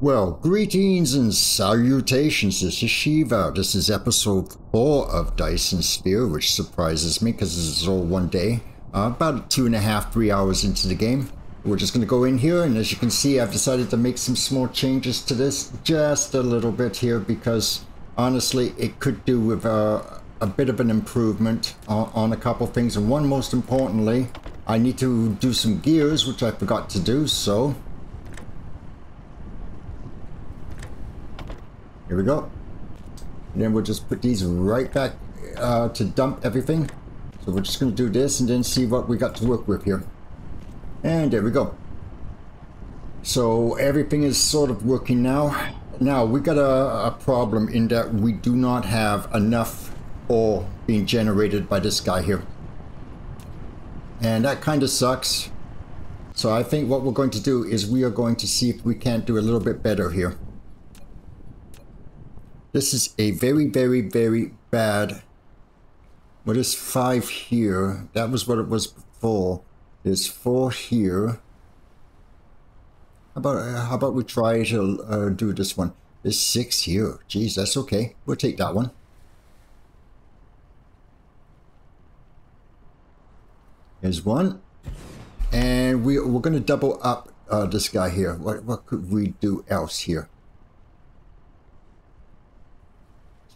Well, greetings and salutations. This is Shiva. This is episode 4 of Dyson Sphere, which surprises me because this is all one day. About 2.5, 3 hours into the game. We're just going to go in here, and as you can see, I've decided to make some small changes to this. Just a little bit here because, honestly, it could do with a bit of an improvement on a couple things. And one, most importantly, I need to do some gears, which I forgot to do, so... Here we go. And then we'll just put these right back to dump everything. So we're just going to do this and then see what we got to work with here. And there we go. So everything is sort of working now. Now we got a problem in that we do not have enough ore being generated by this guy here. And that kind of sucks. So I think what we're going to do is we are going to see if we can't do a little bit better here. This is a very, very, very bad. What is 5 here? That was what it was before. There's 4 here. How about we try to do this one? There's 6 here. Geez, that's okay. We'll take that one. Here's 1. And we're going to double up this guy here. What could we do else here?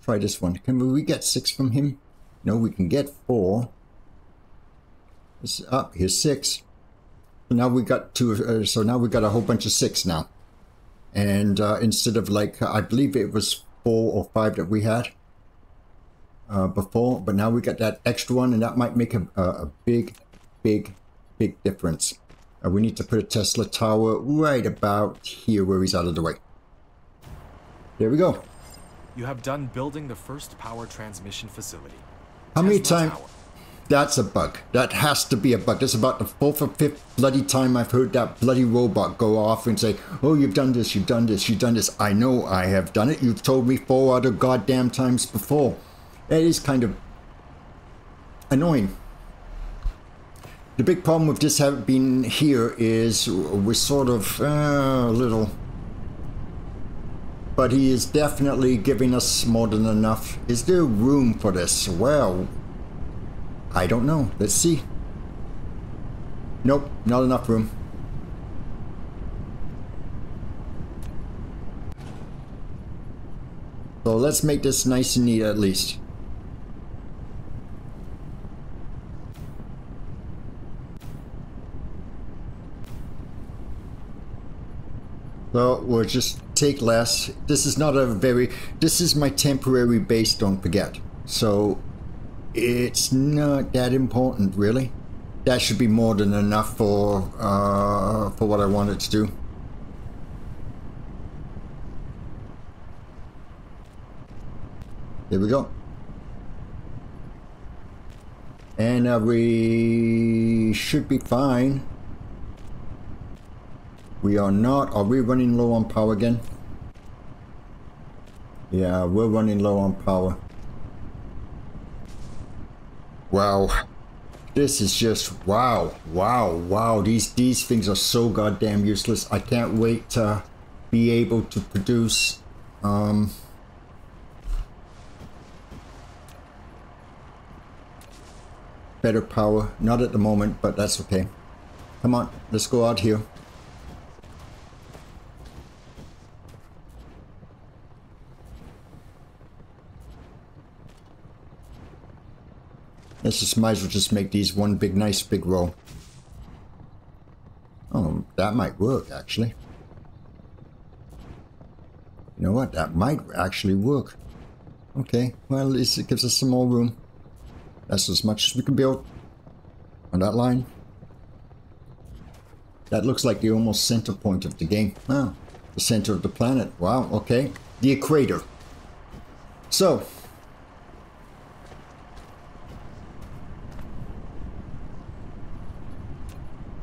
Try this one. Can we get 6 from him? No, we can get 4. This is up. Here's 6. So now we got 2. So now we got a whole bunch of 6 now. And instead of like, I believe it was 4 or 5 that we had before, but now we got that extra one, and that might make a big, big, big difference. We need to put a Tesla tower right about here where he's out of the way. There we go. You have done building the first power transmission facility. How many times? That's a bug. That has to be a bug. That's about the 4th or 5th bloody time I've heard that bloody robot go off and say, oh, you've done this, you've done this, you've done this. I know I have done it. You've told me 4 other goddamn times before. That is kind of annoying. The big problem with this having been here is we're sort of a little... But he is definitely giving us more than enough. Is there room for this? Well, I don't know. Let's see. Nope, not enough room. So let's make this nice and neat at least. So we'll just take less. This is not a very, this is my temporary base, don't forget. So it's not that important really. That should be more than enough for what I wanted to do. There we go. And we should be fine. We are not. Are we running low on power again? Yeah, we're running low on power. Wow. This is just wow, wow, wow. These things are so goddamn useless. I can't wait to be able to produce better power. Not at the moment, but that's okay. Come on, let's go out here. Let's just might as well just make these one big nice big row. Oh, that might work actually. You know what? That might actually work. Okay, well at least it gives us some more room. That's as much as we can build on that line. That looks like the almost center point of the game. Oh, the center of the planet. Wow, okay. The equator. So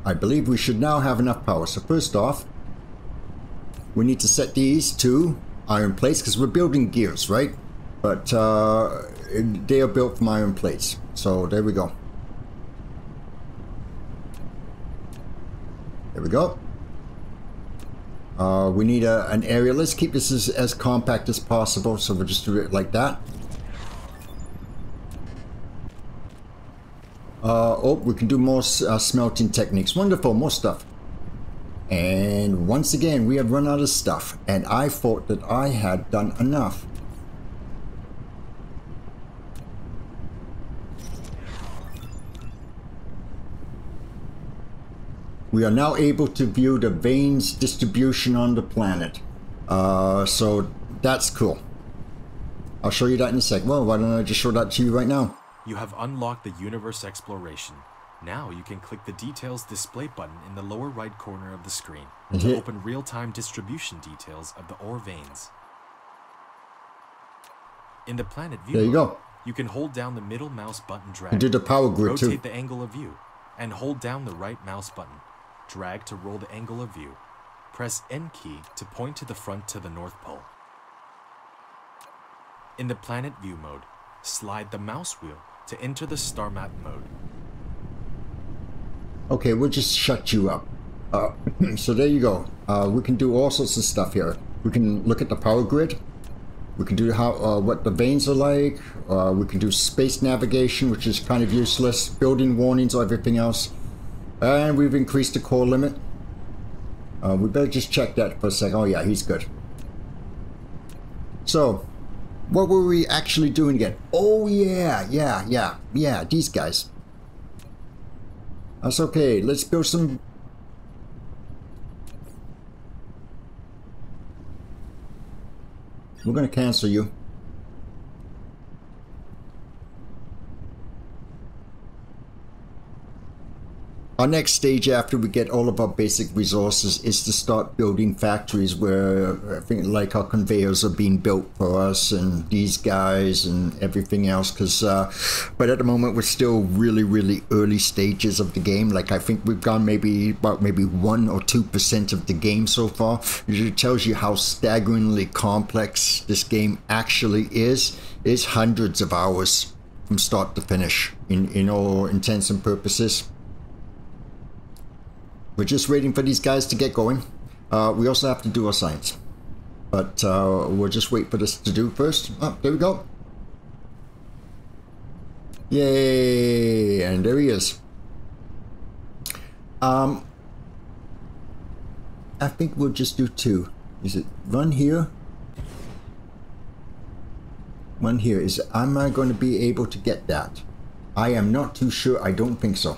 I believe we should now have enough power. So first off, we need to set these to iron plates because we're building gears, right? But they are built from iron plates. So there we go. There we go. We need an area. Let's keep this as compact as possible, so we'll just do it like that. Oh, we can do more smelting techniques. Wonderful, more stuff. And once again, we have run out of stuff, and I thought that I had done enough. We are now able to view the veins distribution on the planet. So that's cool. I'll show you that in a sec. Well, why don't I just show that to you right now? You have unlocked the universe exploration. Now you can click the details display button in the lower right corner of the screen to open real-time distribution details of the ore veins. In the planet view, there you go. You can hold down the middle mouse button, drag, and do the power grid rotate too. the angle of view, and hold down the right mouse button. Drag to roll the angle of view. Press N key to point to the front to the North Pole. In the planet view mode, slide the mouse wheel to enter the star map mode. Okay, we'll just shut you up. So there you go. We can do all sorts of stuff here. We can look at the power grid. We can do how what the veins are like. We can do space navigation, which is kind of useless. Building warnings or everything else. And we've increased the core limit. We better just check that for a second. Oh yeah, he's good. So, what were we actually doing again? Oh yeah, these guys. That's okay. Let's build some... We're going to cancel you. Our next stage after we get all of our basic resources is to start building factories where I think like our conveyors are being built for us and these guys and everything else, because but at the moment we're still really early stages of the game. Like I think we've gone maybe 1 or 2% of the game so far. It tells you how staggeringly complex this game actually is. It's hundreds of hours from start to finish in all intents and purposes. We're just waiting for these guys to get going. We also have to do our science. But we'll just wait for this to do first. Oh, there we go. Yay! And there he is. I think we'll just do 2. Is it run here? One here. Am I going to be able to get that? I am not too sure. I don't think so.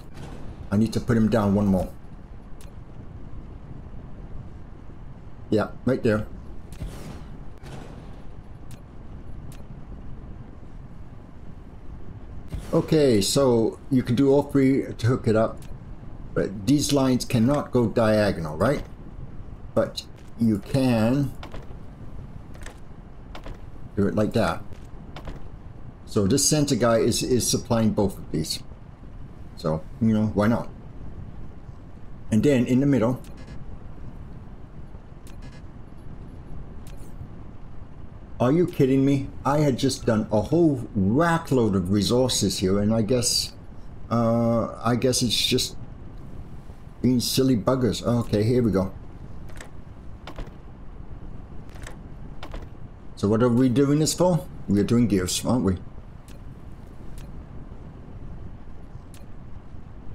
I need to put him down one more. Yeah, right there. Okay, so you can do all 3 to hook it up, but these lines cannot go diagonal, right? But you can do it like that. So this center guy is supplying both of these. So, you know, why not? And then in the middle, are you kidding me? I had just done a whole rack load of resources here, and I guess it's just being silly buggers. Okay, here we go. So what are we doing this for? We are doing gears, aren't we?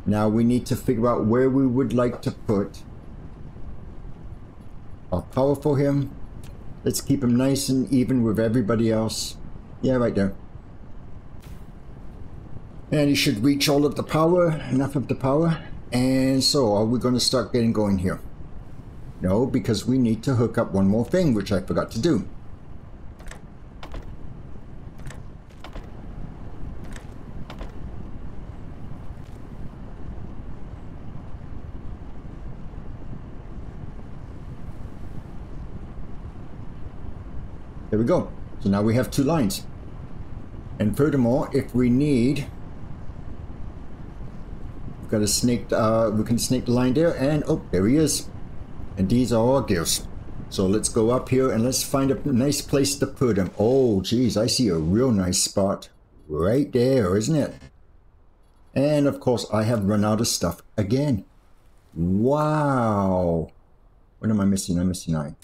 Now we need to figure out where we would like to put our power for him. Let's keep him nice and even with everybody else. Yeah, right there. And he should reach all of the power, enough of the power. And so, are we going to start getting going here? No, because we need to hook up one more thing, which I forgot to do. There we go. So now we have 2 lines. And furthermore, if we need, we've got a snake. We can snake the line there, and oh, there he is. And these are our gears. So let's go up here and let's find a nice place to put them. Oh, geez, I see a real nice spot right there, isn't it? And of course, I have run out of stuff again. Wow. What am I missing? I'm missing iron.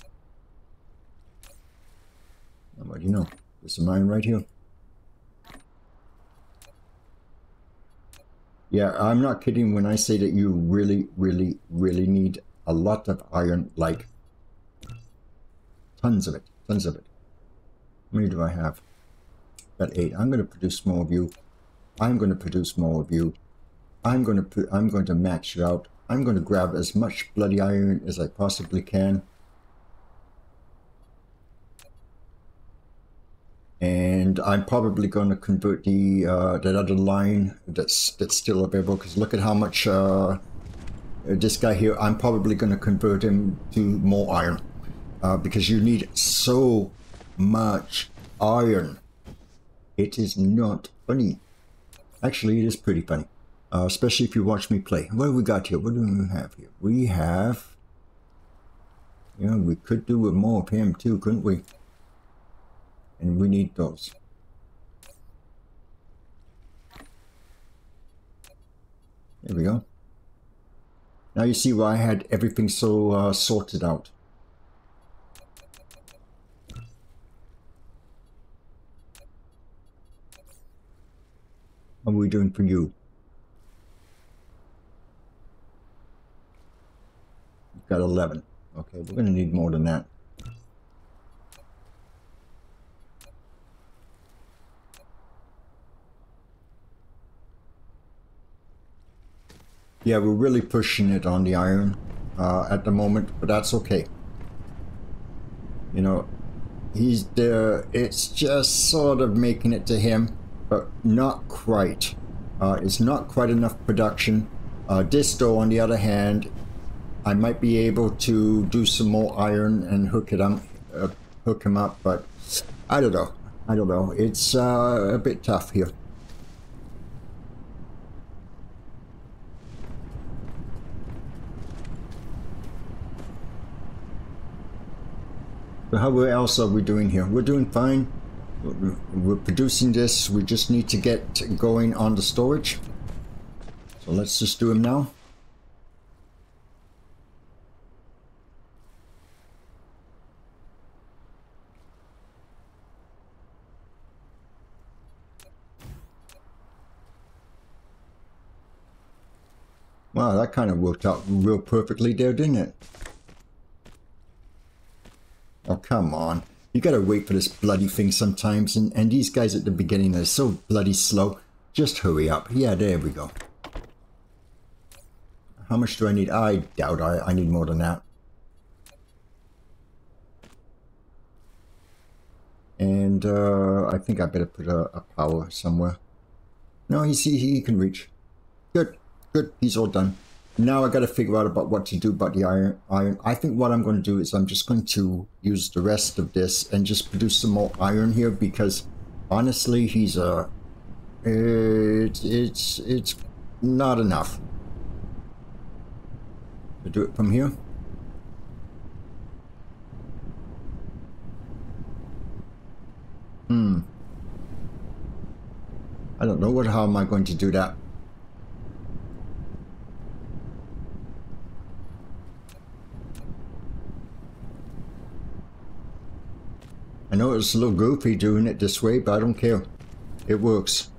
What do you know? There's some iron right here. Yeah, I'm not kidding when I say that you really, really, really need a lot of iron, like tons of it, tons of it. How many do I have? Got 8. I'm going to produce more of you. I'm going to produce more of you. I'm going to max you out. I'm going to grab as much bloody iron as I possibly can. And I'm probably going to convert the that other line that's still available, because look at how much this guy here, I'm probably going to convert him to more iron, because you need so much iron. It is not funny. Actually, it is pretty funny, especially if you watch me play. What do we got here? What do we have here? We have, yeah, we could do with more of him too, couldn't we? And we need those. There we go. Now you see why I had everything so sorted out. How are we doing for you? You've got 11. Okay, we're going to need more than that. Yeah, we're really pushing it on the iron at the moment, but that's okay. You know, he's there. It's just sort of making it to him, but not quite. It's not quite enough production. Disto, on the other hand, I might be able to do some more iron and hook him up, but I don't know. I don't know. It's a bit tough here. So how else are we doing here? We're doing fine. We're producing this. We just need to get going on the storage. So let's just do them now. Wow, that kind of worked out real perfectly there, didn't it? Oh, come on. You gotta wait for this bloody thing sometimes, and these guys at the beginning are so bloody slow. Just hurry up. Yeah, there we go. How much do I need? I doubt I need more than that. And I think I better put a power somewhere. No, he can reach. Good, good. He's all done. Now I got to figure out about what to do about the iron. I think what I'm going to do is I'm just going to use the rest of this and just produce some more iron here, because honestly, he's it's not enough to do it from here. I don't know how am I going to do that. I know it's a little goofy doing it this way, but I don't care. It works.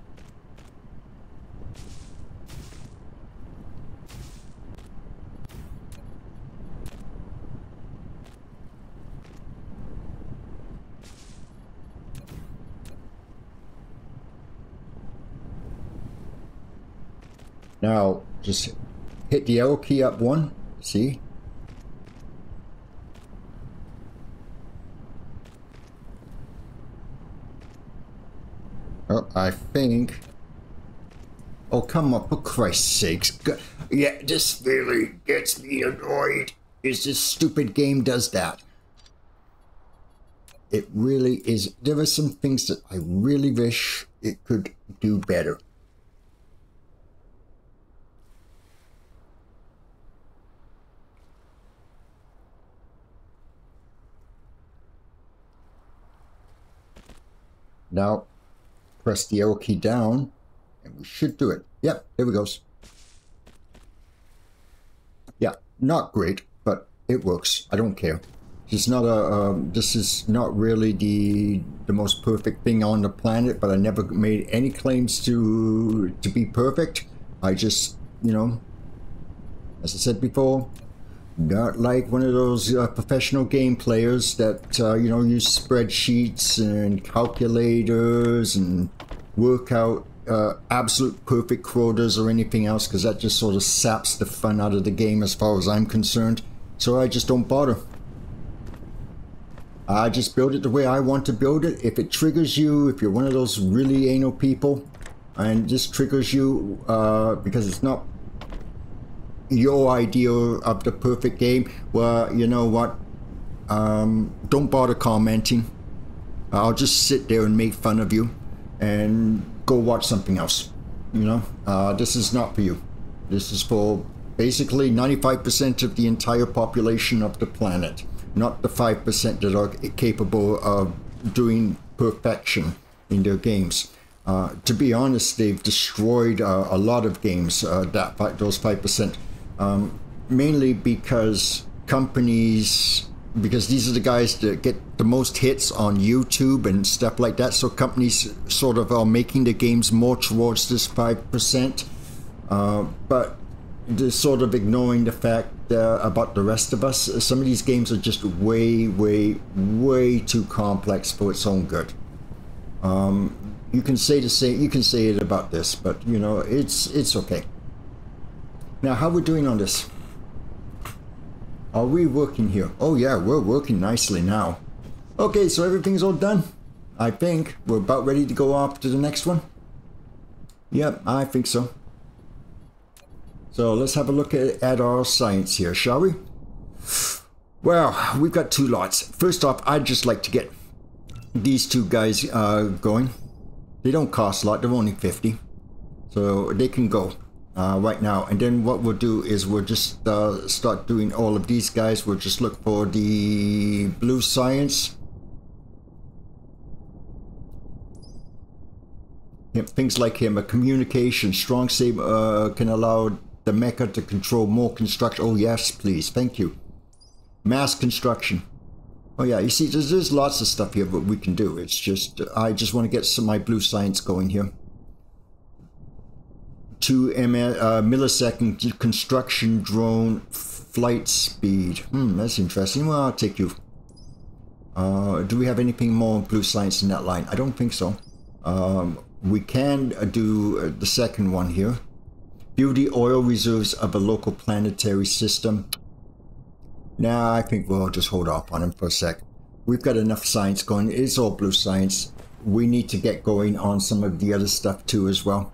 Now, just hit the arrow key up one, see? Oh, I think... Oh, come on, for Christ's sakes. Yeah, this really gets me annoyed. Is this stupid game does that. It really is. There are some things that I really wish it could do better. Now, press the arrow key down, and we should do it. Yep, there we go. Yeah, not great, but It works. I don't care. It's not this is not really the most perfect thing on the planet, but I never made any claims to be perfect. I just, you know, as I said before, not like one of those professional game players that, you know, use spreadsheets and calculators and work out absolute perfect quotas or anything else, because that just sort of saps the fun out of the game as far as I'm concerned. So I just don't bother. I just build it the way I want to build it. If it triggers you, if you're one of those really anal people, and this triggers you because it's not your idea of the perfect game, well, you know what? Don't bother commenting. I'll just sit there and make fun of you and go watch something else. You know, this is not for you. This is for basically 95% of the entire population of the planet, not the 5% that are capable of doing perfection in their games. To be honest, they've destroyed a lot of games, those 5%, mainly because companies, because these are the guys that get the most hits on YouTube and stuff like that, so companies sort of are making the games more towards this 5%, but they're sort of ignoring the fact about the rest of us. Some of these games are just way too complex for its own good. You can say the same, you can say it about this, but you know, it's okay. Now, how we're doing on this? Are we working here? Oh yeah, we're working nicely now. Okay, so everything's all done. I think we're about ready to go off to the next one. Yep, I think so. So let's have a look at our science here, shall we? Well, we've got two lots. First off, I'd just like to get these two guys going. They don't cost a lot, they're only 50. So they can go right now. And then what we'll do is we'll just start doing all of these guys. We'll just look for the blue science. Things like him, a communication, strong save can allow the mecha to control more construction. Oh yes, please, thank you. Mass construction. Oh yeah, you see, there's lots of stuff here that we can do. It's just, I just want to get some of my blue science going here. 2 millisecond construction drone flight speed. That's interesting. Well, I'll take you. Do we have anything more blue science in that line? I don't think so. We can do the second one here. View the oil reserves of a local planetary system. Nah, I think we'll just hold off on him for a sec. We've got enough science going. It's all blue science. We need to get going on some of the other stuff too as well.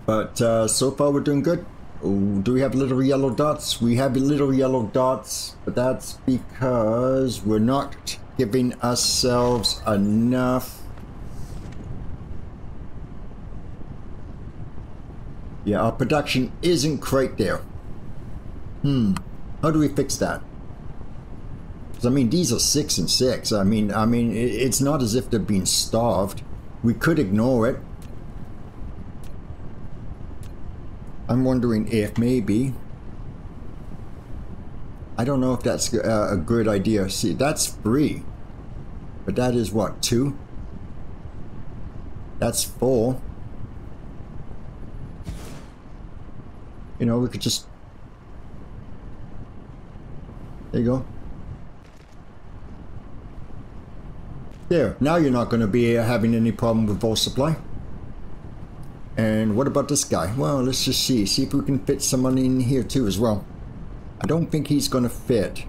But so far we're doing good. Ooh, do we have little yellow dots? We have little yellow dots, but that's because we're not giving ourselves enough. Yeah, our production isn't quite there. How do we fix that? Because I mean, these are 6 and 6. I mean, it's not as if they're being starved. We could ignore it. I'm wondering if maybe, I don't know if that's a good idea. See, that's 3, but that is what, 2? That's 4. You know, we could just, there you go. There, now you're not going to be having any problem with vol supply. And what about this guy? Well, let's just see if we can fit someone in here too as well. I don't think he's going to fit.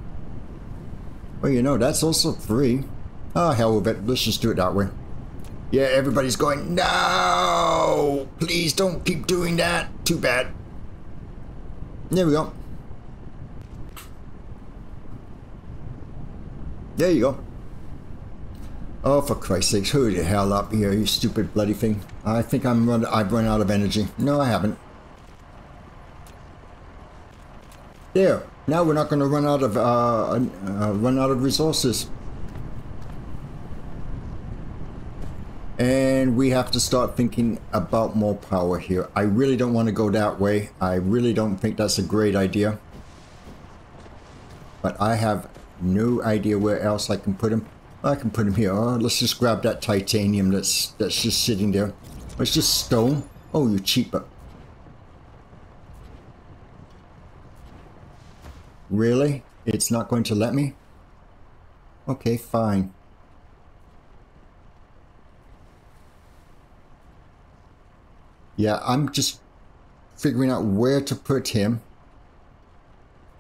Well, you know, that's also 3. Oh, hell with it. Let's just do it that way. Yeah, everybody's going, no! Please don't keep doing that. Too bad. There we go. There you go. Oh, for Christ's sakes, hurry the hell up here, you stupid bloody thing. I think I've run out of energy. No, I haven't. There. Now we're not going to run out of resources. And we have to start thinking about more power here. I really don't want to go that way. I really don't think that's a great idea. But I have no idea where else I can put him. I can put him here. Oh, let's just grab that titanium that's just sitting there. It's just stone. Oh, you cheaper. Really? It's not going to let me? Okay, fine. Yeah, I'm just figuring out where to put him.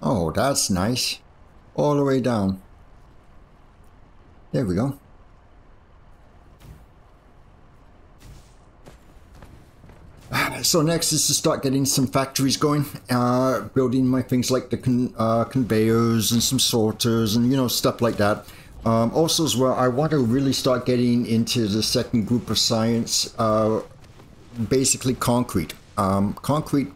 Oh, that's nice. All the way down. There we go. So next is to start getting some factories going, building my things like the conveyors and some sorters and, you know, stuff like that. Also as well, I want to really start getting into the second group of science, basically concrete. Concrete,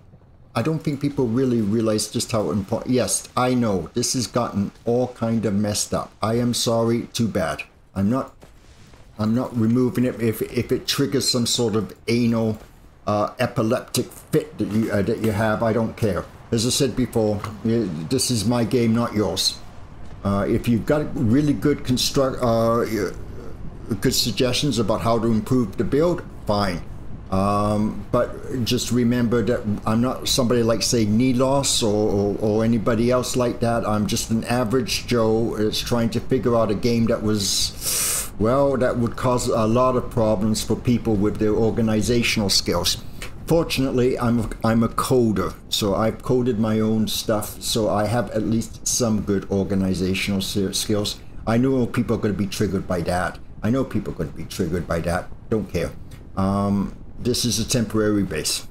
I don't think people really realize just how important. Yes, I know this has gotten all kind of messed up. I am sorry, too bad. I'm not removing it if it triggers some sort of anal epileptic fit that you have. I don't care. As I said before, this is my game, not yours. If you've got really good good suggestions about how to improve the build, fine. But just remember that I'm not somebody like, say, Nilos or anybody else like that. I'm just an average Joe that's trying to figure out a game that was, well, that would cause a lot of problems for people with their organizational skills. Fortunately, I'm a coder, so I've coded my own stuff, so I have at least some good organizational skills. I know people are going to be triggered by that. Don't care. This is a temporary base.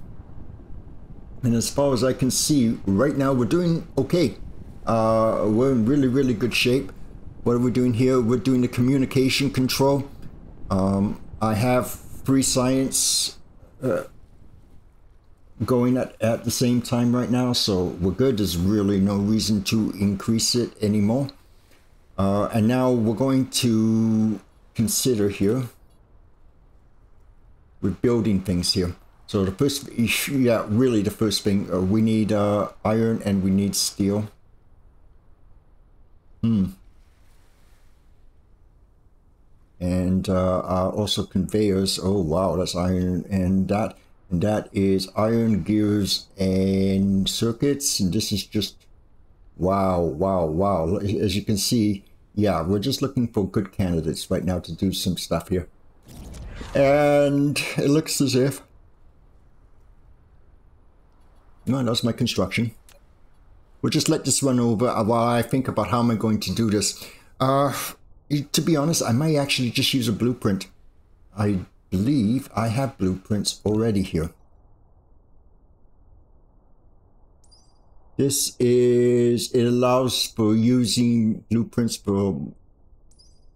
And as far as I can see, right now we're doing okay. We're in really, really good shape. What are we doing here? We're doing the communication control. I have 3 science going at the same time right now, so we're good. There's really no reason to increase it anymore. And now we're going to consider here. We're building things here. So the first, yeah, really the first thing, we need iron and we need steel. And also conveyors. Oh wow, that's iron, and that is iron, gears and circuits. And this is just wow. As you can see, yeah, we're just looking for good candidates right now to do some stuff here. And it looks as if, no, that's my construction. We'll just let this run over while I think about how am I going to do this. To be honest, I might actually just use a blueprint. I believe I have blueprints already here. It allows for using blueprints for,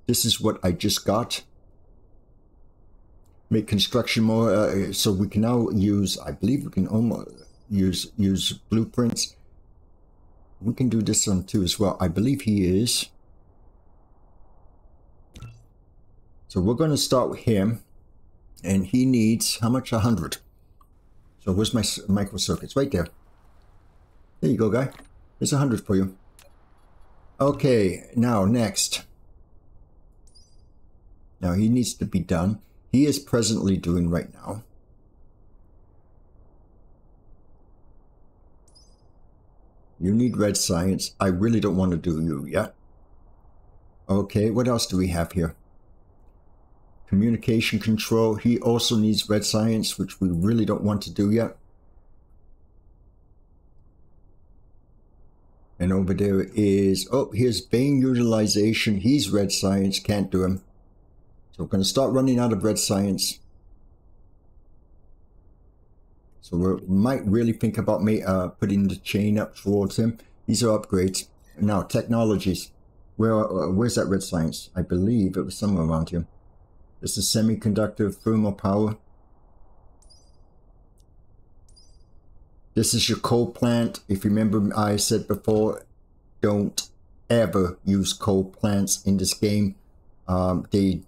this is what I just got. Make construction more, so we can now use, I believe we can almost use blueprints. We can do this one too as well. I believe he is. So we're going to start with him, and he needs, how much? 100. So where's my microcircuits? Right there. There you go, guy. There's 100 for you. Okay, now next. Now he needs to be done. He is presently doing right now. You need red science. I really don't want to do you yet. Okay, what else do we have here? Communication control. He also needs red science, which we really don't want to do yet. And over there is, oh, here's vein utilization. He's red science, can't do him. So we're going to start running out of red science. So we might really think about putting the chain up towards him. These are upgrades. Now, technologies. Where's that red science? I believe it was somewhere around here. This is semiconductor, thermal power. This is your coal plant. If you remember, I said before, don't ever use coal plants in this game. They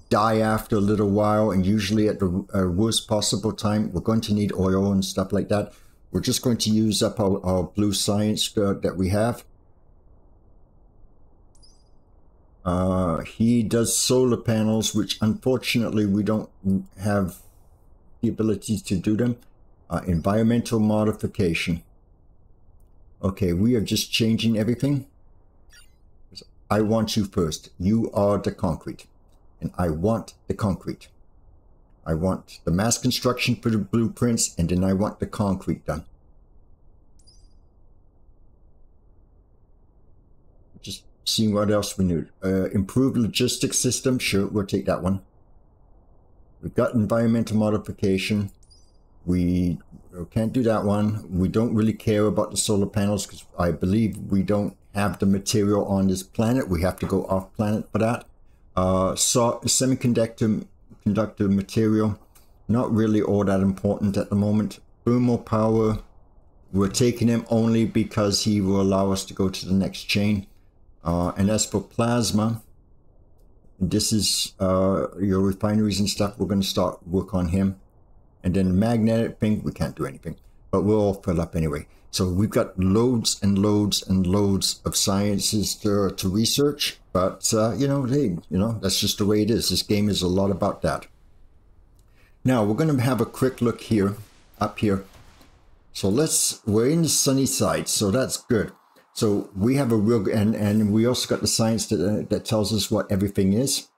die after a little while, and usually at the worst possible time. We're going to need oil and stuff like that. We're just going to use up our blue science that we have. He does solar panels, which unfortunately we don't have the ability to do them. Environmental modification. Okay, we are just changing everything. I want you first. You are the concrete. And I want the concrete. I want the mass construction for the blueprints, and then I want the concrete done. Just seeing what else we need. Improved logistics system. Sure, we'll take that one. We've got environmental modification. We can't do that one. We don't really care about the solar panels because I believe we don't have the material on this planet. We have to go off planet for that. Semiconductor material, not really all that important at the moment. Thermal power, we're taking him only because he will allow us to go to the next chain. And as for plasma, this is your refineries and stuff. We're going to start work on him. And then the magnetic thing, we can't do anything, but we'll all fill up anyway. So we've got loads and loads and loads of sciences to research. But, you know, hey, that's just the way it is. This game is a lot about that. Now, we're going to have a quick look here, up here. So we're in the sunny side, so that's good. So we have a real, and we also got the science that tells us what everything is,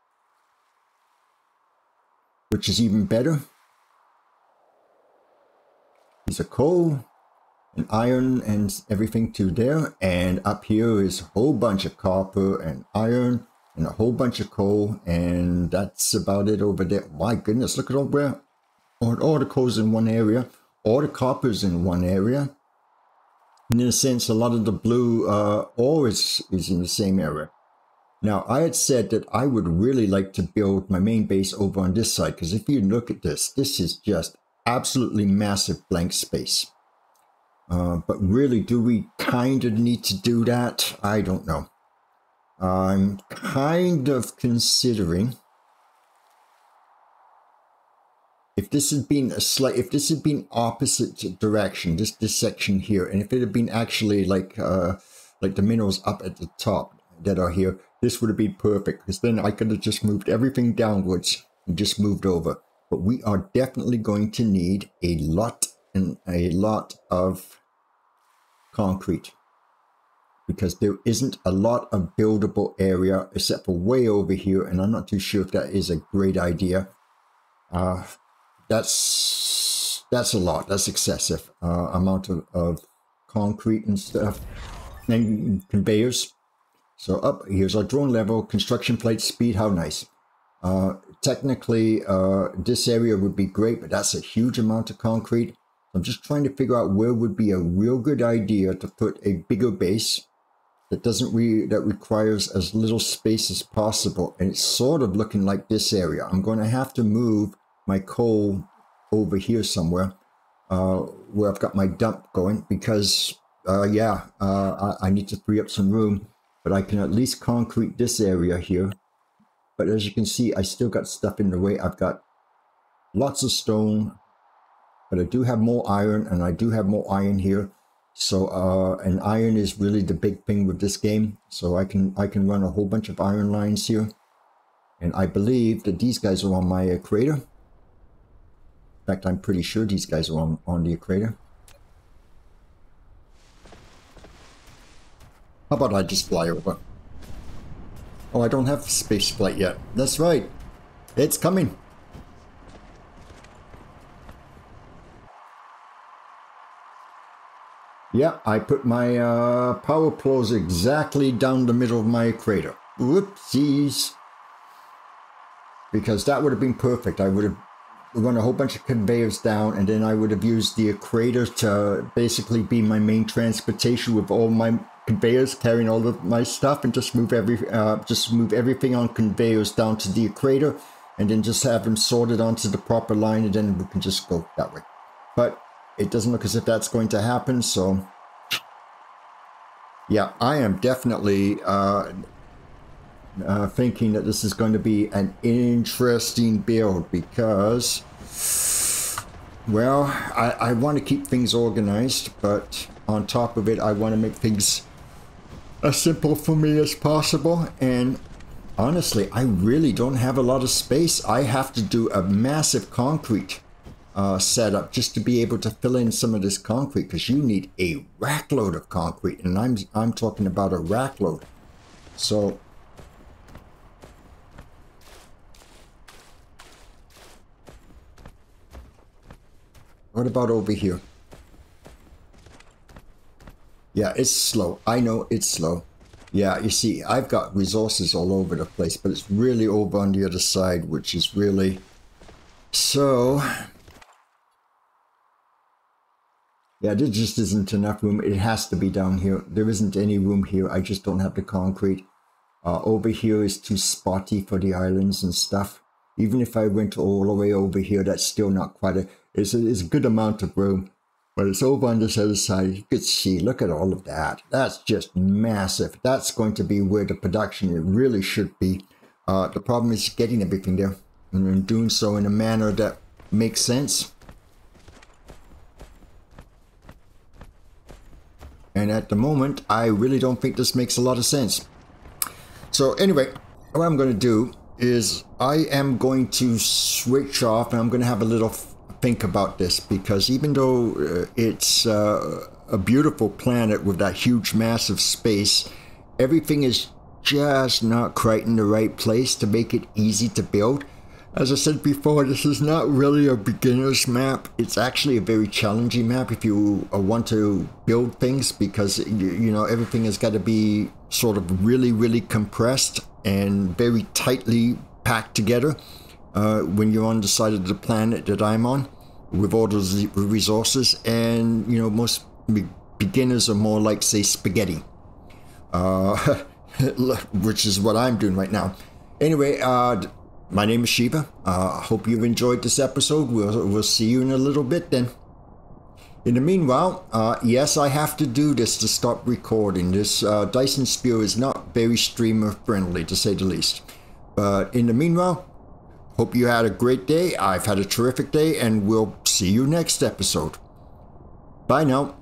which is even better. These are coal and iron and everything to there, and up here is a whole bunch of copper and iron and a whole bunch of coal, and that's about it over there. My goodness, look at all the coal's in one area, all the copper's in one area, and in a sense a lot of the blue ore is in the same area. Now, I had said that I would really like to build my main base over on this side, because if you look at this is just absolutely massive blank space. But really, do we kind of need to do that? I don't know. I'm kind of considering if this had been opposite direction, this section here, and if it had been actually like the minerals up at the top that are here, this would have been perfect, because then I could have just moved everything downwards and just moved over. But we are definitely going to need a lot of concrete, because there isn't a lot of buildable area except for way over here, and I'm not too sure if that is a great idea. That's a lot. That's excessive amount of concrete and stuff, and conveyors. So up here's our drone level, construction flight speed. How nice. Technically, this area would be great, but that's a huge amount of concrete. I'm just trying to figure out where would be a real good idea to put a bigger base that that requires as little space as possible. And it's sort of looking like this area. I'm going to have to move my coal over here somewhere, where I've got my dump going, because I need to free up some room, but I can at least concrete this area here. But as you can see, I still got stuff in the way. I've got lots of stone, but I do have more iron, and I do have more iron here. So, and iron is really the big thing with this game. So I can run a whole bunch of iron lines here. And I believe that these guys are on my equator. In fact, I'm pretty sure these guys are on the equator. How about I just fly over? Oh, I don't have space flight yet. That's right. It's coming. Yeah, I put my power poles exactly down the middle of my equator. Whoopsies. Because that would have been perfect. I would have run a whole bunch of conveyors down, and then I would have used the equator to basically be my main transportation with all my conveyors carrying all of my stuff, and just move everything on conveyors down to the equator, and then just have them sorted onto the proper line, and then we can just go that way. But it doesn't look as if that's going to happen, so yeah, I am definitely thinking that this is going to be an interesting build because, well, I want to keep things organized, but on top of it, I want to make things as simple for me as possible. And honestly, I really don't have a lot of space. I have to do a massive concrete setup just to be able to fill in some of this concrete, because you need a rack load of concrete, and I'm talking about a rack load. So what about over here? Yeah, it's slow. I know it's slow. Yeah, you see, I've got resources all over the place, but it's really over on the other side, which is really... So... yeah, there just isn't enough room. It has to be down here. There isn't any room here. I just don't have the concrete. Over here is too spotty for the islands and stuff. Even if I went all the way over here, that's still not quite a... It's a good amount of room. But it's over on this other side. You could see, look at all of that. That's just massive. That's going to be where the production it really should be. The problem is getting everything there and doing so in a manner that makes sense. And at the moment, I really don't think this makes a lot of sense. So anyway, what I'm going to do is I am going to switch off, and I'm going to have a little think about this, because even though it's a beautiful planet with that huge massive space, everything is just not quite in the right place to make it easy to build. As I said before, this is not really a beginner's map. It's actually a very challenging map if you want to build things, because you know, everything has got to be sort of really compressed and very tightly packed together. When you're on the side of the planet that I'm on, with all those resources, and you know, most beginners are more like, say, spaghetti, which is what I'm doing right now. Anyway, my name is Shiva. I hope you've enjoyed this episode. We'll see you in a little bit then. In the meanwhile, yes, I have to do this to stop recording. This Dyson Sphere is not very streamer friendly, to say the least. But in the meanwhile, hope you had a great day. I've had a terrific day, and we'll see you next episode. Bye now.